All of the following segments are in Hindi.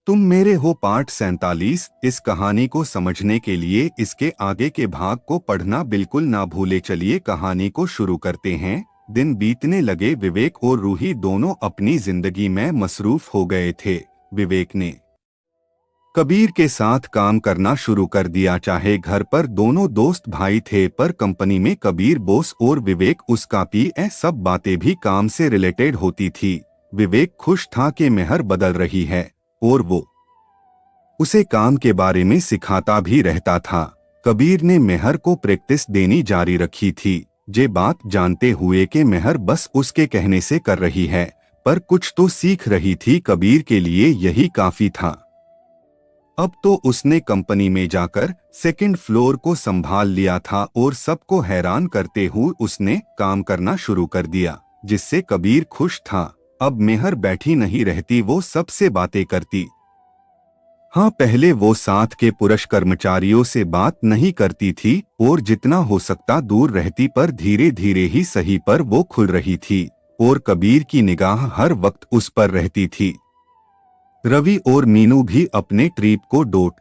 तुम मेरे हो पाठ 47। इस कहानी को समझने के लिए इसके आगे के भाग को पढ़ना बिल्कुल ना भूले। चलिए कहानी को शुरू करते हैं। दिन बीतने लगे। विवेक और रूही दोनों अपनी जिंदगी में मसरूफ हो गए थे। विवेक ने कबीर के साथ काम करना शुरू कर दिया। चाहे घर पर दोनों दोस्त भाई थे, पर कंपनी में कबीर बॉस और विवेक उसका पीए। सब बातें भी काम से रिलेटेड होती थी। विवेक खुश था कि मेहर बदल रही है और वो उसे काम के बारे में सिखाता भी रहता था। कबीर ने मेहर को प्रैक्टिस देनी जारी रखी थी, ये बात जानते हुए कि मेहर बस उसके कहने से कर रही है, पर कुछ तो सीख रही थी। कबीर के लिए यही काफी था। अब तो उसने कंपनी में जाकर सेकंड फ्लोर को संभाल लिया था और सबको हैरान करते हुए उसने काम करना शुरू कर दिया, जिससे कबीर खुश था। अब मेहर बैठी नहीं रहती, वो सबसे बातें करती। हाँ, पहले वो साथ के पुरुष कर्मचारियों से बात नहीं करती थी और जितना हो सकता दूर रहती, पर धीरे धीरे ही सही पर वो खुल रही थी और कबीर की निगाह हर वक्त उस पर रहती थी। रवि और मीनू भी अपने ट्रिप को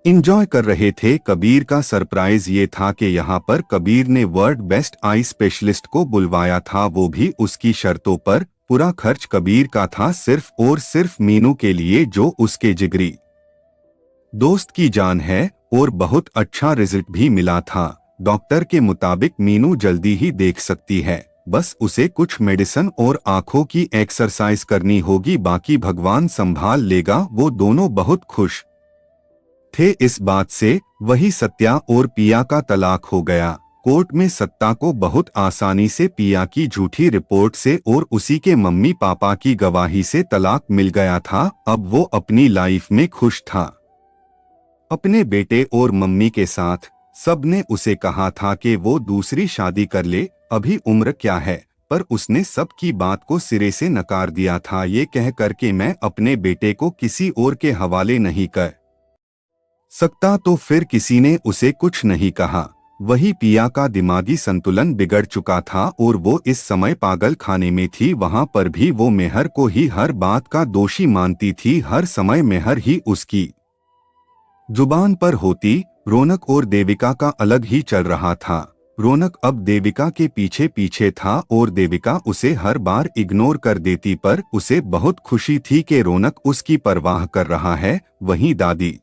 एंजॉय कर रहे थे। कबीर का सरप्राइज ये था कि यहाँ पर कबीर ने वर्ल्ड बेस्ट आई स्पेशलिस्ट को बुलवाया था, वो भी उसकी शर्तों पर। पूरा खर्च कबीर का था, सिर्फ और सिर्फ मीनू के लिए, जो उसके जिगरी दोस्त की जान है। और बहुत अच्छा रिजल्ट भी मिला था। डॉक्टर के मुताबिक मीनू जल्दी ही देख सकती है, बस उसे कुछ मेडिसिन और आंखों की एक्सरसाइज करनी होगी, बाकी भगवान संभाल लेगा। वो दोनों बहुत खुश थे इस बात से। वही सत्या और पिया का तलाक हो गया। कोर्ट में सत्ता को बहुत आसानी से पिया की झूठी रिपोर्ट से और उसी के मम्मी पापा की गवाही से तलाक मिल गया था। अब वो अपनी लाइफ में खुश था, अपने बेटे और मम्मी के साथ। सबने उसे कहा था कि वो दूसरी शादी कर ले, अभी उम्र क्या है, पर उसने सबकी बात को सिरे से नकार दिया था, ये कह कर के मैं अपने बेटे को किसी और के हवाले नहीं कर सकता। तो फिर किसी ने उसे कुछ नहीं कहा। वही पिया का दिमागी संतुलन बिगड़ चुका था और वो इस समय पागल खाने में थी। वहां पर भी वो मेहर को ही हर बात का दोषी मानती थी। हर समय मेहर ही उसकी जुबान पर होती। रौनक और देविका का अलग ही चल रहा था। रौनक अब देविका के पीछे पीछे था और देविका उसे हर बार इग्नोर कर देती, पर उसे बहुत खुशी थी कि रौनक उसकी परवाह कर रहा है। वहीं दादी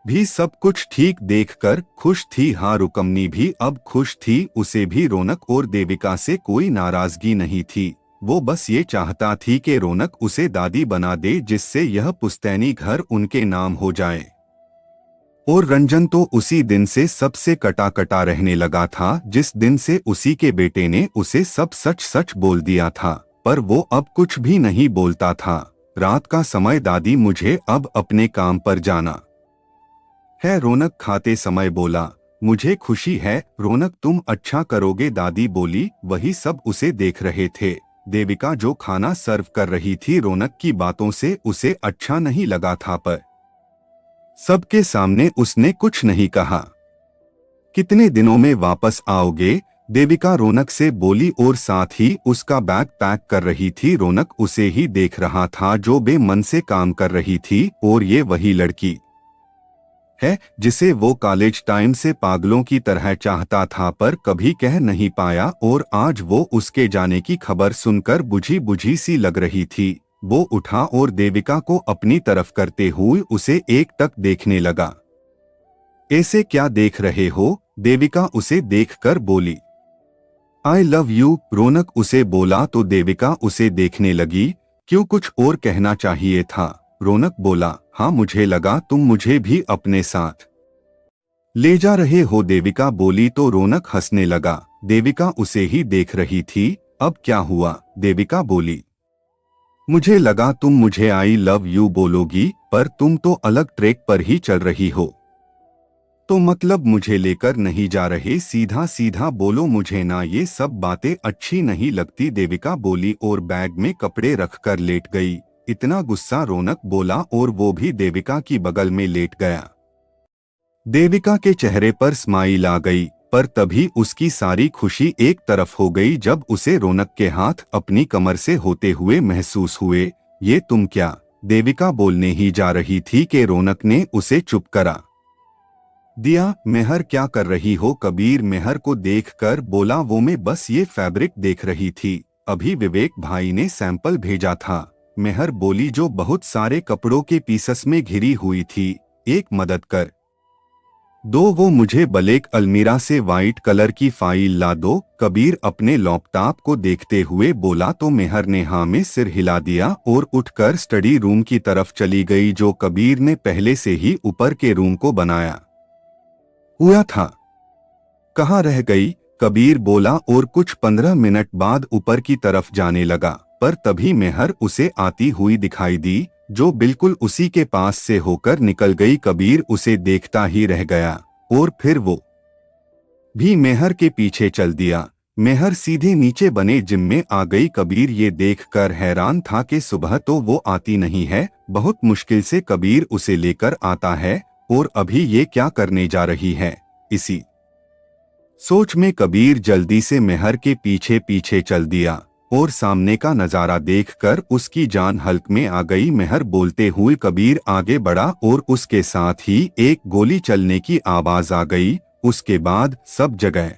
भी सब कुछ ठीक देखकर खुश थी। हाँ, रुकमनी भी अब खुश थी। उसे भी रौनक और देविका से कोई नाराजगी नहीं थी। वो बस ये चाहता थी कि रौनक उसे दादी बना दे, जिससे यह पुश्तैनी घर उनके नाम हो जाए। और रंजन तो उसी दिन से सबसे कटा कटा रहने लगा था, जिस दिन से उसी के बेटे ने उसे सब सच सच बोल दिया था। पर वो अब कुछ भी नहीं बोलता था। रात का समय, दादी मुझे अब अपने काम पर जाना है, रौनक खाते समय बोला। मुझे खुशी है रौनक, तुम अच्छा करोगे, दादी बोली। वही सब उसे देख रहे थे। देविका जो खाना सर्व कर रही थी, रौनक की बातों से उसे अच्छा नहीं लगा था, पर सबके सामने उसने कुछ नहीं कहा। कितने दिनों में वापस आओगे, देविका रौनक से बोली और साथ ही उसका बैग पैक कर रही थी। रौनक उसे ही देख रहा था जो बेमन से काम कर रही थी। और ये वही लड़की है जिसे वो कॉलेज टाइम से पागलों की तरह चाहता था, पर कभी कह नहीं पाया। और आज वो उसके जाने की खबर सुनकर बुझी बुझी सी लग रही थी। वो उठा और देविका को अपनी तरफ करते हुए उसे एकटक देखने लगा। ऐसे क्या देख रहे हो, देविका उसे देखकर बोली। आई लव यू, रौनक उसे बोला तो देविका उसे देखने लगी। क्यों, कुछ और कहना चाहिए था। रौनक बोला, हाँ मुझे लगा तुम मुझे भी अपने साथ ले जा रहे हो, देविका बोली तो रौनक हंसने लगा। देविका उसे ही देख रही थी। अब क्या हुआ, देविका बोली। मुझे लगा तुम मुझे आई लव यू बोलोगी, पर तुम तो अलग ट्रैक पर ही चल रही हो। तो मतलब मुझे लेकर नहीं जा रहे, सीधा सीधा बोलो, मुझे ना ये सब बातें अच्छी नहीं लगती, देविका बोली और बैग में कपड़े रखकर लेट गई। इतना गुस्सा, रौनक बोला और वो भी देविका की बगल में लेट गया। देविका के चेहरे पर स्माइल आ गई, पर तभी उसकी सारी खुशी एक तरफ हो गई जब उसे रौनक के हाथ अपनी कमर से होते हुए महसूस हुए। ये तुम क्या देविका बोलने ही जा रही थी कि रौनक ने उसे चुप करा दिया। मेहर क्या कर रही हो? कबीर मेहर को देखकर बोला। वो मैं बस ये फैब्रिक देख रही थी, अभी विवेक भाई ने सैंपल भेजा था। मेहर बोली, जो बहुत सारे कपड़ों के पीसस में घिरी हुई थी, एक मदद कर दो, वो मुझे ब्लैक अलमीरा से वाइट कलर की फाइल ला दो। कबीर अपने लैपटॉप को देखते हुए बोला तो मेहर ने हाँ में सिर हिला दिया और उठकर स्टडी रूम की तरफ चली गई, जो कबीर ने पहले से ही ऊपर के रूम को बनाया हुआ था। कहाँ रह गई? कबीर बोला और कुछ 15 मिनट बाद ऊपर की तरफ जाने लगा, पर तभी मेहर उसे आती हुई दिखाई दी, जो बिल्कुल उसी के पास से होकर निकल गई। कबीर उसे देखता ही रह गया और फिर वो भी मेहर के पीछे चल दिया। मेहर सीधे नीचे बने जिम में आ गई। कबीर ये देखकर हैरान था कि सुबह तो वो आती नहीं है, बहुत मुश्किल से कबीर उसे लेकर आता है, और अभी ये क्या करने जा रही है। इसी सोच में कबीर जल्दी से मेहर के पीछे पीछे चल दिया और सामने का नजारा देखकर उसकी जान हल्क में आ गई। मेहर बोलते हुए कबीर आगे बढ़ा और उसके साथ ही एक गोली चलने की आवाज आ गई। उसके बाद सब जगह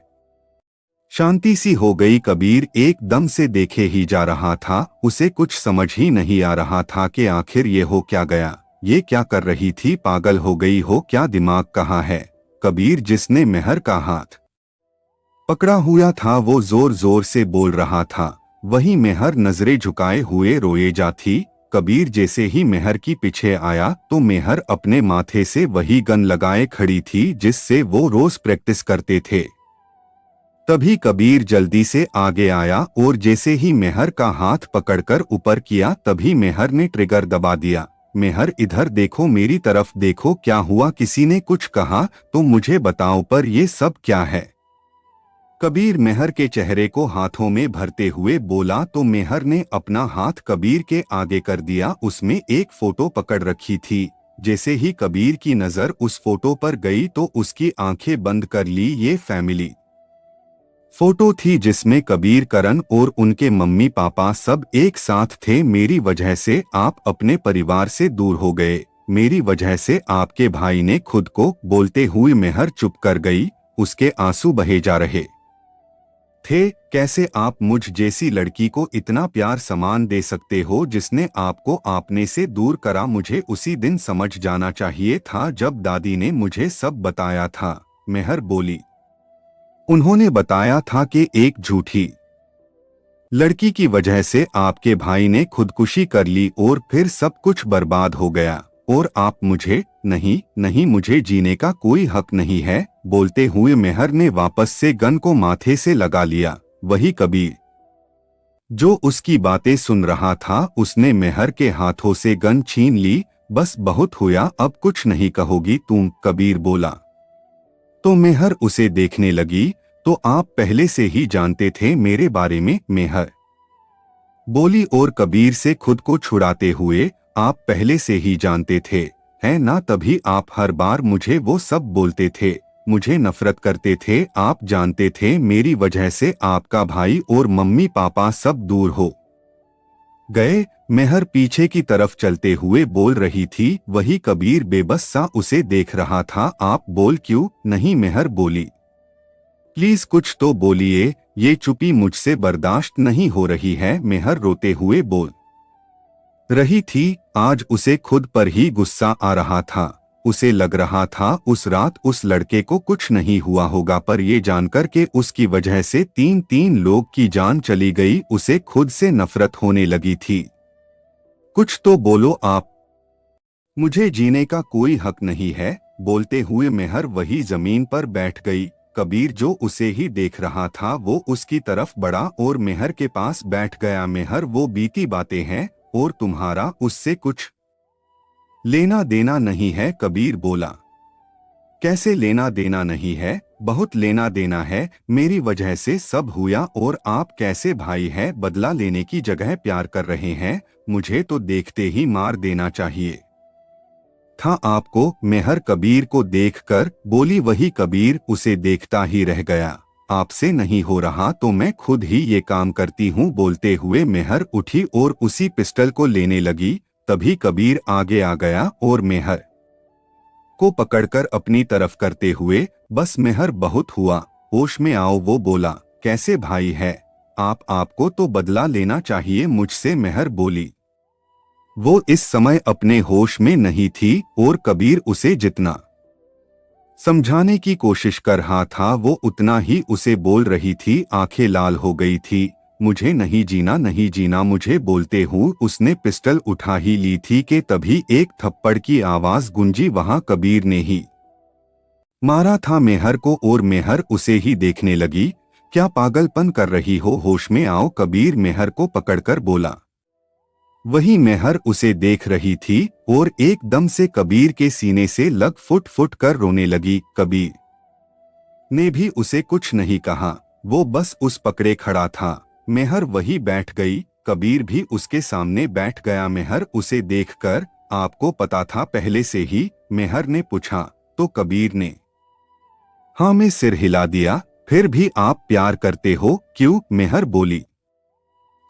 शांति सी हो गई। कबीर एकदम से देखे ही जा रहा था, उसे कुछ समझ ही नहीं आ रहा था कि आखिर ये हो क्या गया, ये क्या कर रही थी, पागल हो गई हो क्या, दिमाग कहाँ है। कबीर जिसने मेहर का हाथ पकड़ा हुआ था वो जोर जोर से बोल रहा था, वही मेहर नजरें झुकाए हुए रोए जा थी। कबीर जैसे ही मेहर की पीछे आया तो मेहर अपने माथे से वही गन लगाए खड़ी थी जिससे वो रोज प्रैक्टिस करते थे। तभी कबीर जल्दी से आगे आया और जैसे ही मेहर का हाथ पकड़कर ऊपर किया तभी मेहर ने ट्रिगर दबा दिया। मेहर इधर देखो, मेरी तरफ देखो, क्या हुआ? किसी ने कुछ कहा तो मुझे बताओ, पर ये सब क्या है? कबीर मेहर के चेहरे को हाथों में भरते हुए बोला तो मेहर ने अपना हाथ कबीर के आगे कर दिया। उसमें एक फोटो पकड़ रखी थी। जैसे ही कबीर की नजर उस फोटो पर गई तो उसकी आंखें बंद कर ली। ये फैमिली फोटो थी जिसमें कबीर, करण और उनके मम्मी पापा सब एक साथ थे। मेरी वजह से आप अपने परिवार से दूर हो गए, मेरी वजह से आपके भाई ने खुद को, बोलते हुए मेहर चुप कर गई। उसके आंसू बहे जा रहे थे। कैसे आप मुझ जैसी लड़की को इतना प्यार सम्मान दे सकते हो, जिसने आपको आपने से दूर करा? मुझे उसी दिन समझ जाना चाहिए था जब दादी ने मुझे सब बताया था। मेहर बोली, उन्होंने बताया था कि एक झूठी लड़की की वजह से आपके भाई ने खुदकुशी कर ली और फिर सब कुछ बर्बाद हो गया, और आप मुझे, नहीं नहीं, मुझे जीने का कोई हक नहीं है। बोलते हुए मेहर ने वापस से गन को माथे से लगा लिया। वही कबीर जो उसकी बातें सुन रहा था, उसने मेहर के हाथों से गन छीन ली। बस बहुत हुआ, अब कुछ नहीं कहोगी तुम? कबीर बोला तो मेहर उसे देखने लगी। तो आप पहले से ही जानते थे मेरे बारे में? मेहर बोली और कबीर से खुद को छुड़ाते हुए, आप पहले से ही जानते थे, है ना? तभी आप हर बार मुझे वो सब बोलते थे, मुझे नफरत करते थे। आप जानते थे मेरी वजह से आपका भाई और मम्मी पापा सब दूर हो गए। मेहर पीछे की तरफ चलते हुए बोल रही थी। वही कबीर बेबस सा उसे देख रहा था। आप बोल क्यों नहीं? मेहर बोली, प्लीज कुछ तो बोलिए, ये चुप्पी मुझसे बर्दाश्त नहीं हो रही है। मेहर रोते हुए बोल रही थी। आज उसे खुद पर ही गुस्सा आ रहा था। उसे लग रहा था उस रात उस लड़के को कुछ नहीं हुआ होगा, पर ये जानकर के उसकी वजह से तीन लोग की जान चली गई, उसे खुद से नफरत होने लगी थी। कुछ तो बोलो आप, मुझे जीने का कोई हक नहीं है। बोलते हुए मेहर वही जमीन पर बैठ गई। कबीर जो उसे ही देख रहा था वो उसकी तरफ बढ़ा और मेहर के पास बैठ गया। मेहर, वो बीती बातें हैं और तुम्हारा उससे कुछ लेना देना नहीं है। कबीर बोला, कैसे लेना देना नहीं है? बहुत लेना देना है। मेरी वजह से सब हुआ और आप कैसे भाई हैं, बदला लेने की जगह प्यार कर रहे हैं। मुझे तो देखते ही मार देना चाहिए था आपको। मेहर कबीर को देखकर बोली। वही कबीर उसे देखता ही रह गया। आपसे नहीं हो रहा तो मैं खुद ही ये काम करती हूँ। बोलते हुए मेहर उठी और उसी पिस्टल को लेने लगी। तभी कबीर आगे आ गया और मेहर को पकड़कर अपनी तरफ करते हुए, बस मेहर बहुत हुआ, होश में आओ। वो बोला, कैसे भाई है आपको तो बदला लेना चाहिए मुझसे, मेहर बोली। वो इस समय अपने होश में नहीं थी और कबीर उसे जितना समझाने की कोशिश कर रहा था वो उतना ही उसे बोल रही थी। आंखें लाल हो गई थी। मुझे नहीं जीना, नहीं जीना मुझे बोलते हूँ उसने पिस्टल उठा ही ली थी कि तभी एक थप्पड़ की आवाज गूंजी। वहां कबीर ने ही मारा था मेहर को और मेहर उसे ही देखने लगी। क्या पागलपन कर रही हो, होश में आओ, कबीर मेहर को पकड़कर बोला। वही मेहर उसे देख रही थी और एकदम से कबीर के सीने से लग फुट फुट कर रोने लगी। कबीर ने भी उसे कुछ नहीं कहा, वो बस उस पकड़े खड़ा था। मेहर वही बैठ गई, कबीर भी उसके सामने बैठ गया। मेहर उसे देखकर, आपको पता था पहले से ही, मेहर ने पूछा। तो कबीर ने हाँ में सिर हिला दिया। फिर भी आप प्यार करते हो क्यों, मेहर बोली।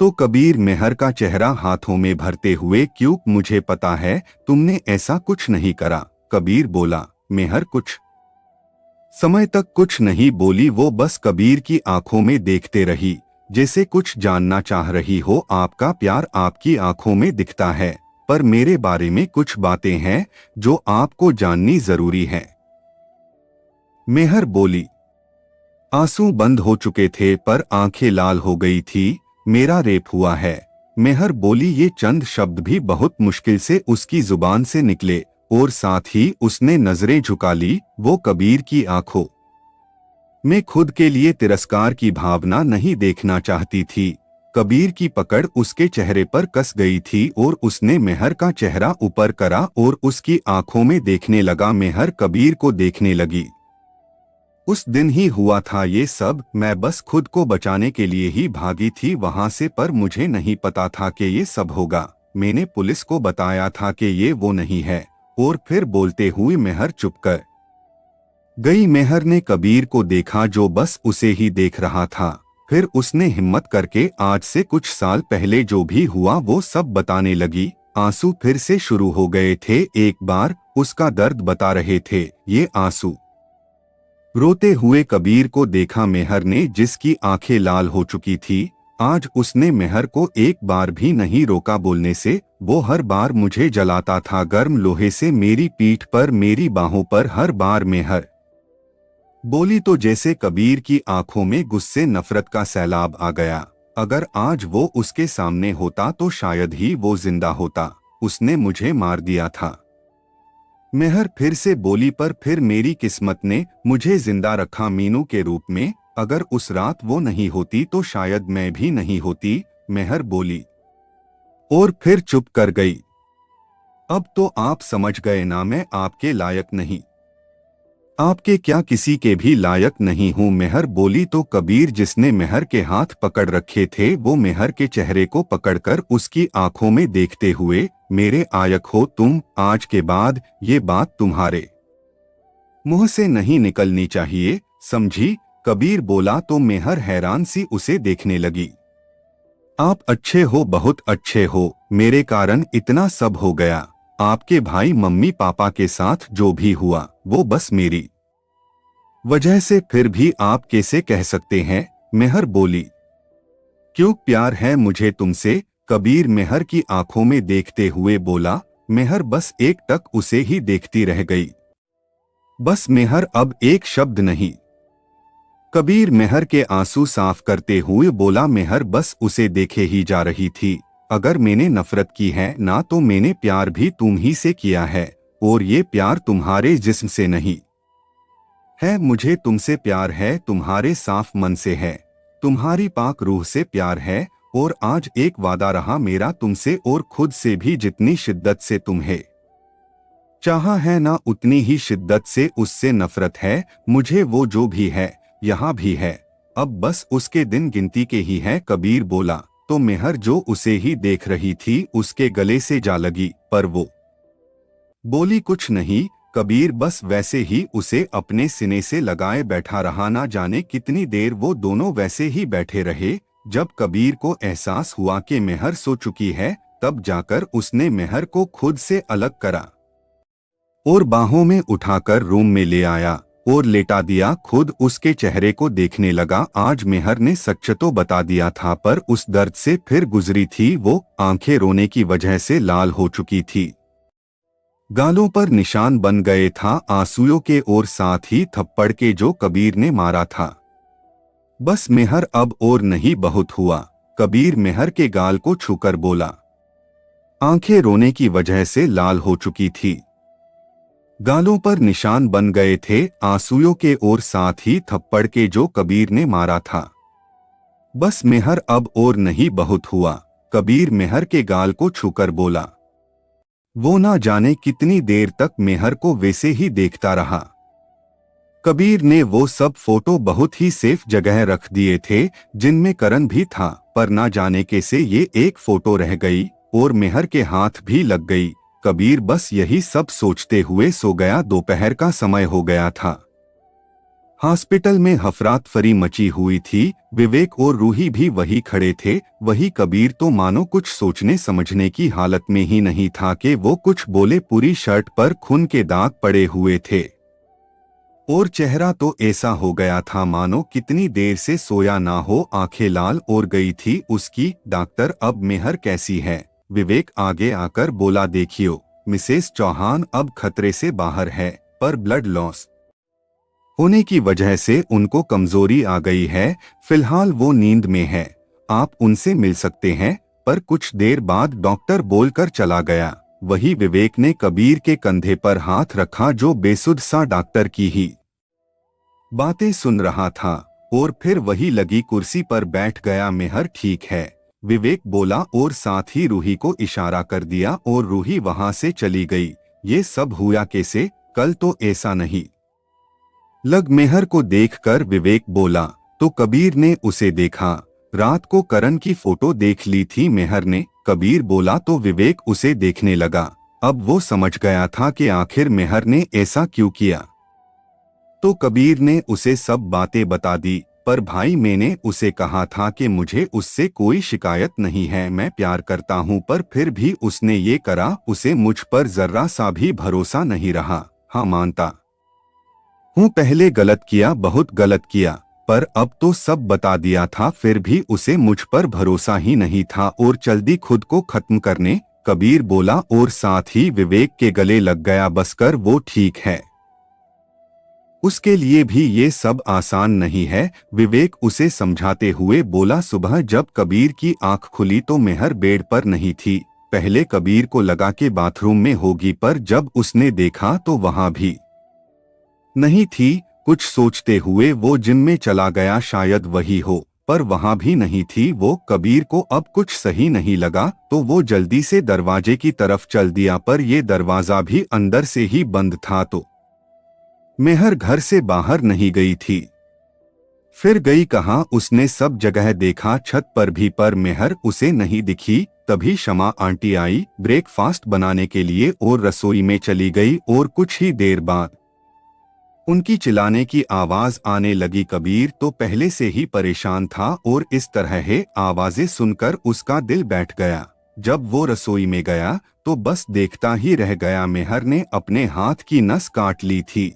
तो कबीर मेहर का चेहरा हाथों में भरते हुए, क्यों, मुझे पता है तुमने ऐसा कुछ नहीं करा, कबीर बोला। मेहर कुछ समय तक कुछ नहीं बोली। वो बस कबीर की आंखों में देखते रही, जैसे कुछ जानना चाह रही हो। आपका प्यार आपकी आंखों में दिखता है, पर मेरे बारे में कुछ बातें हैं जो आपको जाननी जरूरी है, मेहर बोली। आंसू बंद हो चुके थे पर आंखें लाल हो गई थी। मेरा रेप हुआ है, मेहर बोली। ये चंद शब्द भी बहुत मुश्किल से उसकी जुबान से निकले और साथ ही उसने नजरें झुका ली। वो कबीर की आंखों में खुद के लिए तिरस्कार की भावना नहीं देखना चाहती थी। कबीर की पकड़ उसके चेहरे पर कस गई थी और उसने मेहर का चेहरा ऊपर करा और उसकी आंखों में देखने लगा। मेहर कबीर को देखने लगी। उस दिन ही हुआ था ये सब। मैं बस खुद को बचाने के लिए ही भागी थी वहां से, पर मुझे नहीं पता था कि ये सब होगा। मैंने पुलिस को बताया था कि ये वो नहीं है। और फिर बोलते हुए मेहर चुप कर गई। मेहर ने कबीर को देखा जो बस उसे ही देख रहा था। फिर उसने हिम्मत करके आज से कुछ साल पहले जो भी हुआ वो सब बताने लगी। आंसू फिर से शुरू हो गए थे। एक बार उसका दर्द बता रहे थे ये आंसू। रोते हुए कबीर को देखा मेहर ने, जिसकी आंखें लाल हो चुकी थी। आज उसने मेहर को एक बार भी नहीं रोका बोलने से। वो हर बार मुझे जलाता था गर्म लोहे से, मेरी पीठ पर, मेरी बाहों पर। हर बार मेहर बोली तो जैसे कबीर की आंखों में गुस्से नफरत का सैलाब आ गया। अगर आज वो उसके सामने होता तो शायद ही वो जिंदा होता। उसने मुझे मार दिया था, मेहर फिर से बोली। पर फिर मेरी किस्मत ने मुझे जिंदा रखा मीनू के रूप में। अगर उस रात वो नहीं होती तो शायद मैं भी नहीं होती, मेहर बोली और फिर चुप कर गई। अब तो आप समझ गए ना, मैं आपके लायक नहीं, आपके क्या किसी के भी लायक नहीं हूँ, मेहर बोली। तो कबीर, जिसने मेहर के हाथ पकड़ रखे थे, वो मेहर के चेहरे को पकड़कर उसकी आंखों में देखते हुए, मेरे आयक हो तुम। आज के बाद ये बात तुम्हारे मुंह से नहीं निकलनी चाहिए, समझी, कबीर बोला। तो मेहर हैरान सी उसे देखने लगी। आप अच्छे हो, बहुत अच्छे हो, मेरे कारण इतना सब हो गया। आपके भाई मम्मी पापा के साथ जो भी हुआ वो बस मेरी वजह से। फिर भी आप कैसे कह सकते हैं, मेहर बोली। क्यों, प्यार है मुझे तुमसे, कबीर मेहर की आंखों में देखते हुए बोला। मेहर बस एक टक उसे ही देखती रह गई। बस मेहर, अब एक शब्द नहीं। कबीर मेहर के आंसू साफ करते हुए बोला। मेहर बस उसे देखे ही जा रही थी। अगर मैंने नफरत की है ना, तो मैंने प्यार भी तुम ही से किया है, और ये प्यार तुम्हारे जिस्म से नहीं है। मुझे तुमसे प्यार है, तुम्हारे साफ मन से है, तुम्हारी पाक रूह से प्यार है। और आज एक वादा रहा मेरा तुमसे, और खुद से भी। जितनी शिद्दत से तुम्हें चाहा है ना, उतनी ही शिद्दत से उससे नफरत है मुझे। वो जो भी है यहाँ भी है, अब बस उसके दिन गिनती के ही हैं, कबीर बोला। तो मेहर, जो उसे ही देख रही थी, उसके गले से जा लगी, पर वो बोली कुछ नहीं। कबीर बस वैसे ही उसे अपने सीने से लगाए बैठा रहा। ना जाने कितनी देर वो दोनों वैसे ही बैठे रहे। जब कबीर को एहसास हुआ कि मेहर सो चुकी है, तब जाकर उसने मेहर को खुद से अलग करा और बाहों में उठाकर रूम में ले आया और लेटा दिया। खुद उसके चेहरे को देखने लगा। आज मेहर ने सच तो बता दिया था, पर उस दर्द से फिर गुजरी थी। वो आंखें रोने की वजह से लाल हो चुकी थी, गालों पर निशान बन गए था आंसुओं के और साथ ही थप्पड़ के जो कबीर ने मारा था। बस मेहर अब और नहीं बहुत हुआ। कबीर मेहर के गाल को छूकर बोला। आंखें रोने की वजह से लाल हो चुकी थी, गालों पर निशान बन गए थे आंसुओं के और साथ ही थप्पड़ के जो कबीर ने मारा था। बस मेहर अब और नहीं बहुत हुआ। कबीर मेहर के गाल को छूकर बोला। वो ना जाने कितनी देर तक मेहर को वैसे ही देखता रहा। कबीर ने वो सब फोटो बहुत ही सेफ जगह रख दिए थे जिनमें करण भी था, पर ना जाने कैसे ये एक फोटो रह गई और मेहर के हाथ भी लग गई। कबीर बस यही सब सोचते हुए सो गया। दोपहर का समय हो गया था। हॉस्पिटल में हफरातफरी मची हुई थी। विवेक और रूही भी वही खड़े थे। वही कबीर तो मानो कुछ सोचने समझने की हालत में ही नहीं था कि वो कुछ बोले। पूरी शर्ट पर खून के दाग पड़े हुए थे और चेहरा तो ऐसा हो गया था मानो कितनी देर से सोया ना हो। आंखें लाल और गई थी उसकी। डॉक्टर, अब मेहर कैसी है? विवेक आगे आकर बोला। देखियो मिसेस चौहान अब खतरे से बाहर है, पर ब्लड लॉस होने की वजह से उनको कमजोरी आ गई है। फिलहाल वो नींद में है। आप उनसे मिल सकते हैं। पर कुछ देर बाद डॉक्टर बोलकर चला गया। वही विवेक ने कबीर के कंधे पर हाथ रखा, जो बेसुध सा डॉक्टर की ही बातें सुन रहा था, और फिर वही लगी कुर्सी पर बैठ गया। मेहर ठीक है, विवेक बोला और साथ ही रूही को इशारा कर दिया और रूही वहां से चली गई। ये सब हुआ कैसे? कल तो ऐसा नहीं लग। मेहर को देखकर विवेक बोला तो कबीर ने उसे देखा। रात को करण की फोटो देख ली थी मेहर ने। कबीर बोला तो विवेक उसे देखने लगा। अब वो समझ गया था कि आखिर मेहर ने ऐसा क्यों किया। तो कबीर ने उसे सब बातें बता दी। पर भाई, मैंने उसे कहा था कि मुझे उससे कोई शिकायत नहीं है, मैं प्यार करता हूँ, पर फिर भी उसने ये करा। उसे मुझ पर जर्रा सा भी भरोसा नहीं रहा। हाँ, मानता हूँ पहले गलत किया, बहुत गलत किया, पर अब तो सब बता दिया था। फिर भी उसे मुझ पर भरोसा ही नहीं था और जल्दी खुद को खत्म करने। कबीर बोला और साथ ही विवेक के गले लग गया। बस कर, वो ठीक है, उसके लिए भी ये सब आसान नहीं है। विवेक उसे समझाते हुए बोला। सुबह जब कबीर की आंख खुली तो मेहर बेड पर नहीं थी। पहले कबीर को लगा कि बाथरूम में होगी, पर जब उसने देखा तो वहां भी नहीं थी। कुछ सोचते हुए वो जिम में चला गया, शायद वही हो, पर वहां भी नहीं थी वो। कबीर को अब कुछ सही नहीं लगा तो वो जल्दी से दरवाजे की तरफ चल दिया, पर ये दरवाजा भी अंदर से ही बंद था। तो मेहर घर से बाहर नहीं गई थी। फिर गई कहाँ? उसने सब जगह देखा, छत पर भी, पर मेहर उसे नहीं दिखी। तभी शमा आंटी आई ब्रेकफास्ट बनाने के लिए और रसोई में चली गई और कुछ ही देर बाद उनकी चिल्लाने की आवाज आने लगी। कबीर तो पहले से ही परेशान था और इस तरह है आवाजें सुनकर उसका दिल बैठ गया। जब वो रसोई में गया तो बस देखता ही रह गया। मेहर ने अपने हाथ की नस काट ली थी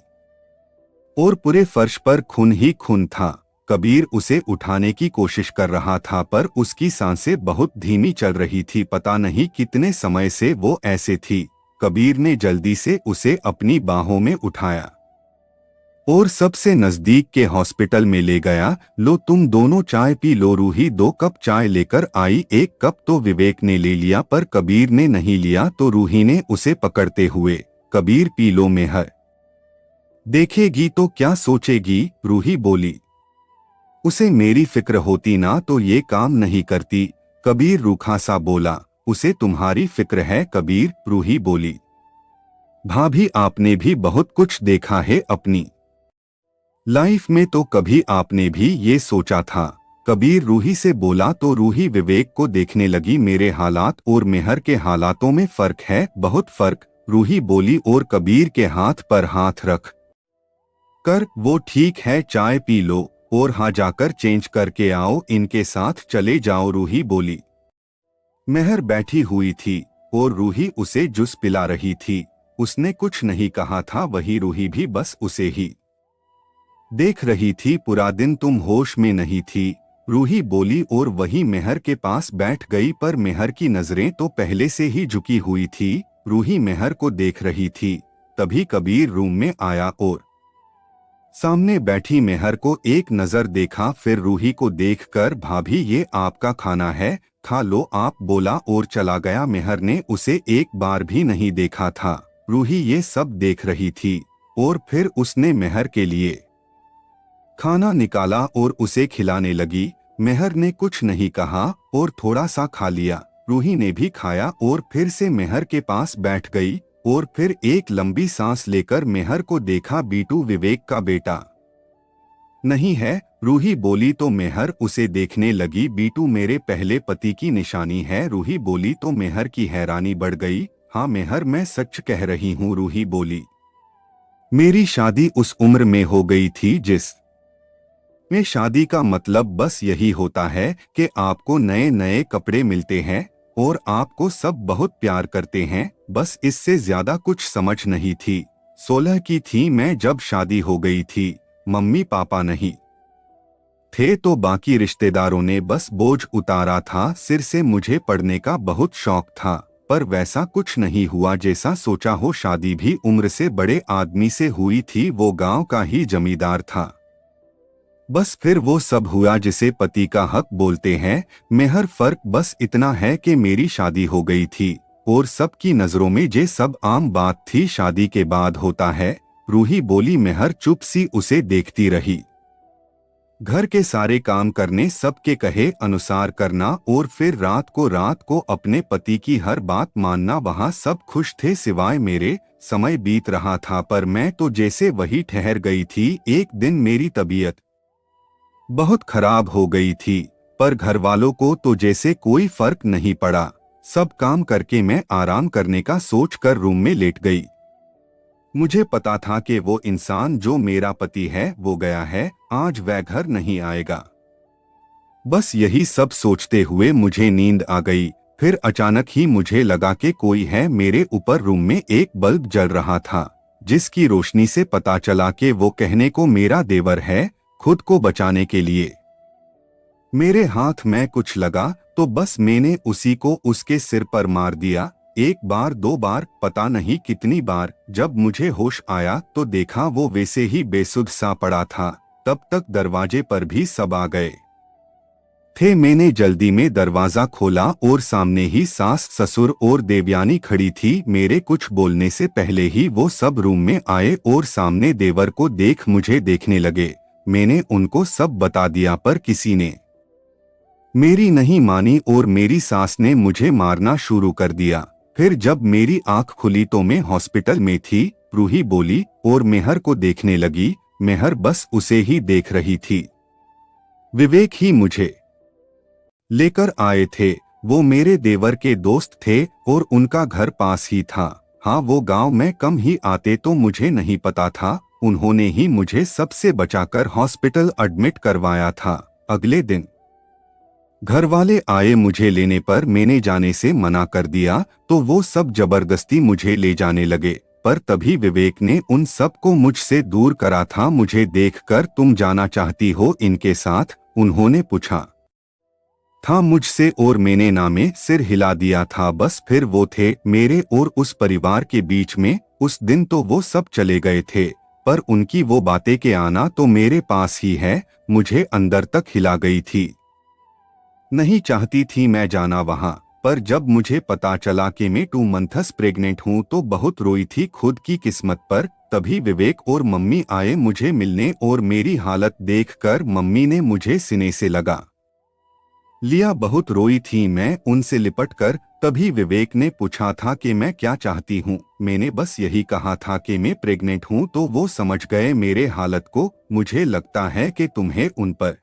और पूरे फर्श पर खून ही खून था। कबीर उसे उठाने की कोशिश कर रहा था, पर उसकी सांसें बहुत धीमी चल रही थी। पता नहीं कितने समय से वो ऐसे थी। कबीर ने जल्दी से उसे अपनी बाहों में उठाया और सबसे नजदीक के हॉस्पिटल में ले गया। लो, तुम दोनों चाय पी लो। रूही 2 कप चाय लेकर आई। 1 कप तो विवेक ने ले लिया, पर कबीर ने नहीं लिया तो रूही ने उसे पकड़ते हुए, कबीर पी लो, मेहर देखेगी तो क्या सोचेगी? रूही बोली। उसे मेरी फिक्र होती ना तो ये काम नहीं करती। कबीर रूखा सा बोला। उसे तुम्हारी फिक्र है कबीर, रूही बोली। भाभी, आपने भी बहुत कुछ देखा है अपनी लाइफ में, तो कभी आपने भी ये सोचा था? कबीर रूही से बोला तो रूही विवेक को देखने लगी। मेरे हालात और मेहर के हालातों में फर्क है, बहुत फर्क, रूही बोली और कबीर के हाथ पर हाथ रख कर, वो ठीक है, चाय पी लो और हाँ, जाकर चेंज करके आओ, इनके साथ चले जाओ, रूही बोली। मेहर बैठी हुई थी और रूही उसे जूस पिला रही थी। उसने कुछ नहीं कहा था, वही रूही भी बस उसे ही देख रही थी। पूरा दिन तुम होश में नहीं थी, रूही बोली और वही मेहर के पास बैठ गई। पर मेहर की नजरें तो पहले से ही झुकी हुई थी। रूही मेहर को देख रही थी। तभी कबीर रूम में आया और सामने बैठी मेहर को एक नजर देखा। फिर रूही को देखकर, भाभी ये आपका खाना है, खा लो आप, बोला और चला गया। मेहर ने उसे एक बार भी नहीं देखा था। रूही ये सब देख रही थी और फिर उसने मेहर के लिए खाना निकाला और उसे खिलाने लगी। मेहर ने कुछ नहीं कहा और थोड़ा सा खा लिया। रूही ने भी खाया और फिर से मेहर के पास बैठ गई और फिर एक लंबी सांस लेकर मेहर को देखा। बीटू विवेक का बेटा नहीं है, रूही बोली तो मेहर उसे देखने लगी। बीटू मेरे पहले पति की निशानी है, रूही बोली तो मेहर की हैरानी बढ़ गई। हाँ मेहर, मैं सच कह रही हूँ, रूही बोली। मेरी शादी उस उम्र में हो गई थी जिस में शादी का मतलब बस यही होता है कि आपको नए नए कपड़े मिलते हैं और आपको सब बहुत प्यार करते हैं, बस इससे ज्यादा कुछ समझ नहीं थी। 16 की थी मैं जब शादी हो गई थी। मम्मी पापा नहीं थे तो बाकी रिश्तेदारों ने बस बोझ उतारा था सिर से। मुझे पढ़ने का बहुत शौक था पर वैसा कुछ नहीं हुआ जैसा सोचा हो। शादी भी उम्र से बड़े आदमी से हुई थी, वो गांव का ही जमींदार था। बस फिर वो सब हुआ जिसे पति का हक बोलते हैं। मेहर, फर्क बस इतना है कि मेरी शादी हो गई थी और सबकी नजरों में ये सब आम बात थी, शादी के बाद होता है। रूही बोली। मेहर चुप सी उसे देखती रही। घर के सारे काम करने, सबके कहे अनुसार करना और फिर रात को अपने पति की हर बात मानना। वहां सब खुश थे सिवाय मेरे। समय बीत रहा था पर मैं तो जैसे वही ठहर गई थी। एक दिन मेरी तबीयत बहुत खराब हो गई थी पर घर वालों को तो जैसे कोई फर्क नहीं पड़ा। सब काम करके मैं आराम करने का सोचकर रूम में लेट गई। मुझे पता था कि वो इंसान जो मेरा पति है वो गया है, आज वह घर नहीं आएगा। बस यही सब सोचते हुए मुझे नींद आ गई। फिर अचानक ही मुझे लगा कि कोई है मेरे ऊपर। रूम में एक बल्ब जल रहा था जिसकी रोशनी से पता चला कि वो कहने को मेरा देवर है। खुद को बचाने के लिए मेरे हाथ में कुछ लगा तो बस मैंने उसी को उसके सिर पर मार दिया। एक बार, दो बार, पता नहीं कितनी बार। जब मुझे होश आया तो देखा वो वैसे ही बेसुध सा पड़ा था। तब तक दरवाजे पर भी सब आ गए थे। मैंने जल्दी में दरवाजा खोला और सामने ही सास, ससुर और देवयानी खड़ी थी। मेरे कुछ बोलने से पहले ही वो सब रूम में आए और सामने देवर को देख मुझे देखने लगे। मैंने उनको सब बता दिया पर किसी ने मेरी नहीं मानी और मेरी सास ने मुझे मारना शुरू कर दिया। फिर जब मेरी आंख खुली तो मैं हॉस्पिटल में थी। रूही बोली और मेहर को देखने लगी। मेहर बस उसे ही देख रही थी। विवेक ही मुझे लेकर आए थे। वो मेरे देवर के दोस्त थे और उनका घर पास ही था। हाँ, वो गांव में कम ही आते तो मुझे नहीं पता था। उन्होंने ही मुझे सबसे बचाकर हॉस्पिटल एडमिट करवाया था। अगले दिन घर वाले आए मुझे लेने पर मैंने जाने से मना कर दिया तो वो सब जबरदस्ती मुझे ले जाने लगे। पर तभी विवेक ने उन सब को मुझसे दूर करा था। मुझे देखकर, तुम जाना चाहती हो इनके साथ, उन्होंने पूछा था मुझसे और मैंने ना में सिर हिला दिया था। बस फिर वो थे मेरे और उस परिवार के बीच में। उस दिन तो वो सब चले गए थे पर उनकी वो बातें के आना तो मेरे पास ही है, मुझे अंदर तक हिला गई थी। नहीं चाहती थी मैं जाना वहां, पर जब मुझे पता चला कि मैं 2 मंथ्स प्रेग्नेंट हूं तो बहुत रोई थी खुद की किस्मत पर। तभी विवेक और मम्मी आए मुझे मिलने और मेरी हालत देखकर मम्मी ने मुझे सीने से लगा लिया। बहुत रोई थी मैं उनसे लिपटकर। तभी विवेक ने पूछा था कि मैं क्या चाहती हूँ। मैंने बस यही कहा था कि मैं प्रेग्नेंट हूँ तो वो समझ गए मेरे हालत को। मुझे लगता है कि तुम्हें उन पर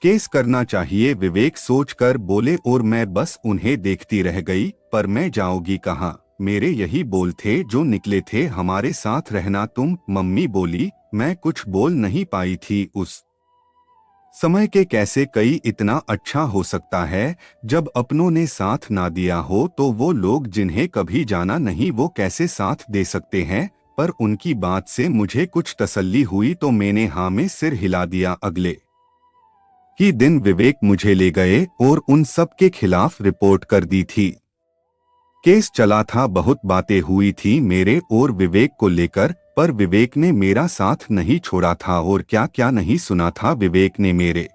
केस करना चाहिए, विवेक सोचकर बोले और मैं बस उन्हें देखती रह गई। पर मैं जाऊंगी कहाँ, मेरे यही बोल थे जो निकले थे, हमारे साथ रहना तुम। मम्मी बोली। मैं कुछ बोल नहीं पाई थी उस समय के कैसे कई इतना अच्छा हो सकता है, जब अपनों ने साथ ना दिया हो तो वो लोग जिन्हें कभी जाना नहीं वो कैसे साथ दे सकते हैं। पर उनकी बात से मुझे कुछ तसल्ली हुई तो मैंने हाँ में सिर हिला दिया। अगले ही दिन विवेक मुझे ले गए और उन सब के खिलाफ रिपोर्ट कर दी थी। केस चला था, बहुत बातें हुई थी मेरे और विवेक को लेकर, पर विवेक ने मेरा साथ नहीं छोड़ा था और क्या क्या नहीं सुना था विवेक ने मेरे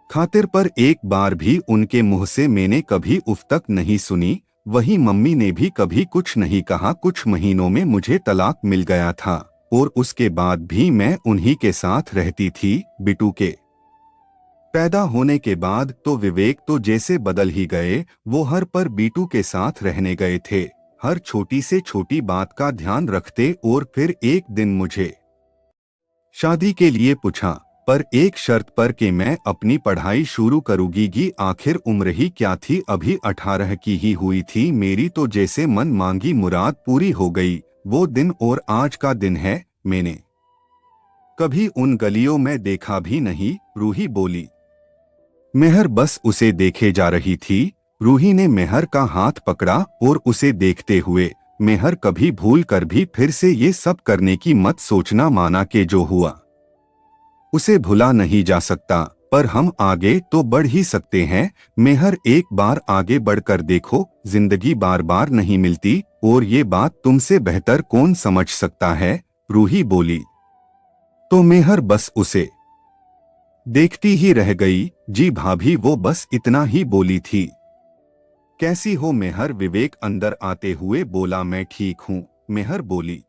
खातिर। पर एक बार भी उनके मुंह से मैंने कभी उफ तक नहीं सुनी। वही मम्मी ने भी कभी कुछ नहीं कहा। कुछ महीनों में मुझे तलाक मिल गया था और उसके बाद भी मैं उन्हीं के साथ रहती थी। बिटू के पैदा होने के बाद तो विवेक तो जैसे बदल ही गए। वो हर पर बीटू के साथ रहने गए थे, हर छोटी से छोटी बात का ध्यान रखते। और फिर एक दिन मुझे शादी के लिए पूछा, पर एक शर्त पर कि मैं अपनी पढ़ाई शुरू करूंगी। आखिर उम्र ही क्या थी, अभी 18 की ही हुई थी मेरी। तो जैसे मन मांगी मुराद पूरी हो गई। वो दिन और आज का दिन है। मैंने कभी उन गलियों में देखा भी नहीं। रूही बोली। मेहर बस उसे देखे जा रही थी। रूही ने मेहर का हाथ पकड़ा और उसे देखते हुए, मेहर कभी भूल कर भी फिर से ये सब करने की मत सोचना। माना के जो हुआ उसे भुला नहीं जा सकता, पर हम आगे तो बढ़ ही सकते हैं। मेहर एक बार आगे बढ़कर देखो, जिंदगी बार बार नहीं मिलती और ये बात तुमसे बेहतर कौन समझ सकता है। रूही बोली। तो मेहर बस उसे देखती ही रह गई। जी भाभी, वो बस इतना ही बोली थी। कैसी हो मेहर? विवेक अंदर आते हुए बोला। मैं ठीक हूँ, मेहर बोली।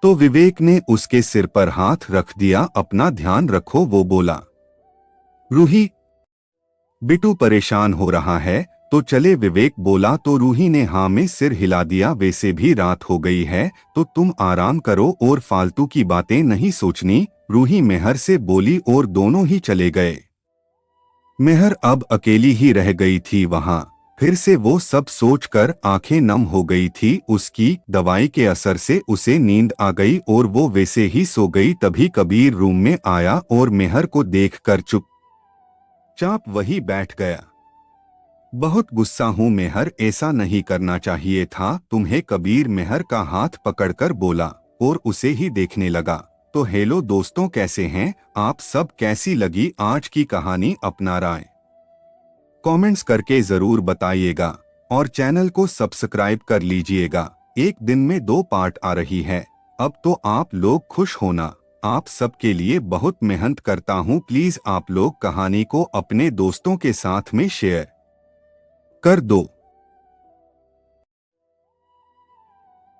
तो विवेक ने उसके सिर पर हाथ रख दिया। अपना ध्यान रखो, वो बोला। रूही, बिटू परेशान हो रहा है तो चले, विवेक बोला। तो रूही ने हाँ में सिर हिला दिया। वैसे भी रात हो गई है तो तुम आराम करो और फालतू की बातें नहीं सोचनी, रूही मेहर से बोली और दोनों ही चले गए। मेहर अब अकेली ही रह गई थी वहां। फिर से वो सब सोचकर आंखें नम हो गई थी। उसकी दवाई के असर से उसे नींद आ गई और वो वैसे ही सो गई। तभी कबीर रूम में आया और मेहर को देखकर चुपचाप वही बैठ गया। बहुत गुस्सा हूं मेहर, ऐसा नहीं करना चाहिए था तुम्हें, कबीर मेहर का हाथ पकड़कर बोला और उसे ही देखने लगा। तो हेलो दोस्तों, कैसे हैं आप सब? कैसी लगी आज की कहानी? अपना राय कमेंट्स करके जरूर बताइएगा और चैनल को सब्सक्राइब कर लीजिएगा। एक दिन में 2 पार्ट आ रही है। अब तो आप लोग खुश होना। आप सबके लिए बहुत मेहनत करता हूँ। प्लीज आप लोग कहानी को अपने दोस्तों के साथ में शेयर कर दो।